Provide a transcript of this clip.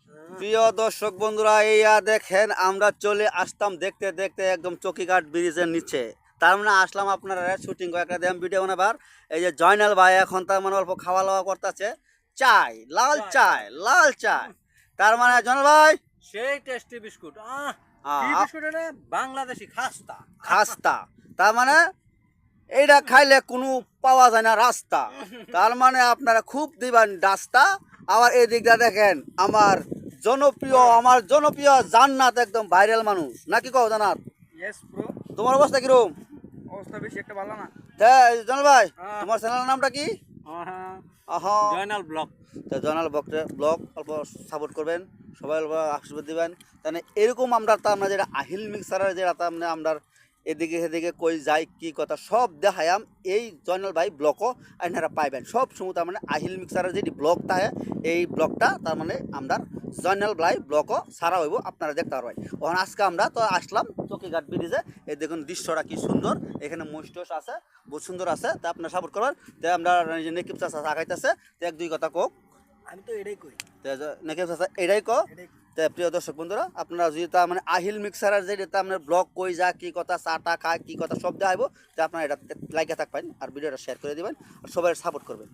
প্রিয় দর্শক বন্ধুরা, এই দেখেন আমরা চলে আসতাম দেখতে দেখতে একদম চকিঘাট ব্রিজের নিচে। তার মানে আসলাম আপনারা শুটিং করে একটা দেম ভিডিও বানাবার। এই যে জয়নাল ভাই এখন তার মানে অল্প খাওয়া দাওয়া করতেছে, চাই লাল চাই লাল চাই। তার মানে জয়নাল ভাই সেই টেস্টি বিস্কুট কি আহ, বিস্কুট এটা বাংলাদেশি খাস্তা খাস্তা। তার মানে এইটা খাইলে কোনো পাওয়া যায় না রাস্তা। তার মানে আপনারা খুব দিবেন রাস্তা। আবার এই দিকটা দেখেন আমার জনপ্রিয় জান্নাত, একদম ভাইরাল মানুষ নাকি কও জান্নাত? Yes bro. তোমার অবস্থা কিরকম? অবস্থা বেশি একটা ভালো না। জানাল ভাই, হ্যাঁ। তোমার চ্যানেলের নামটা কি? আহা, জয়নাল ব্লক। তো জয়নাল ব্লগ অল্প সাপোর্ট করবেন, সবাই অল্প আশীর্বাদ দিবেন। তাহলে এরকম আমরা তার মানে যেটা আহিল মিক্সারের যেটা তার মানে আমরা এদিকে সেদিকে কই যাই কি কথা সব দেখায়াম এই জয়নাল ভাই ব্লকও আপনারা পাইবেন সব সময়। তার মানে আহিল মিক্সারের যেটি ব্লগ থাকে এই ব্লগটা তার মানে আমরা জয়নাল ভাই ব্লকও সারা হইব, আপনারা দেখতে পারবেন। ওখানে আজকে আমরা তো আসলাম চকিঘাট ব্রিজে। এই দেখুন দৃশ্যটা কি সুন্দর, এখানে মোস্টোস আছে, বহুত সুন্দর আছে। তা আপনারা সাপোর্ট করবেন। তাই আমরা নেকিব চাষা আগাইতেছে, তো এক দুই কথা কোক। আমি তো এটাই কই। নেকিব চাষা এটাই কো। তো প্রিয় দর্শক বন্ধুরা, আপনারা যদি তার মানে আহিল মিক্সারের যে তার মানে ব্লগ কই যা কি কথা চাটা খায় কি কথা সব দেখাইব, তো আপনারা এটা লাইকে থাকবেন আর ভিডিওটা শেয়ার করে দিবেন আর সবাই সাপোর্ট করবেন।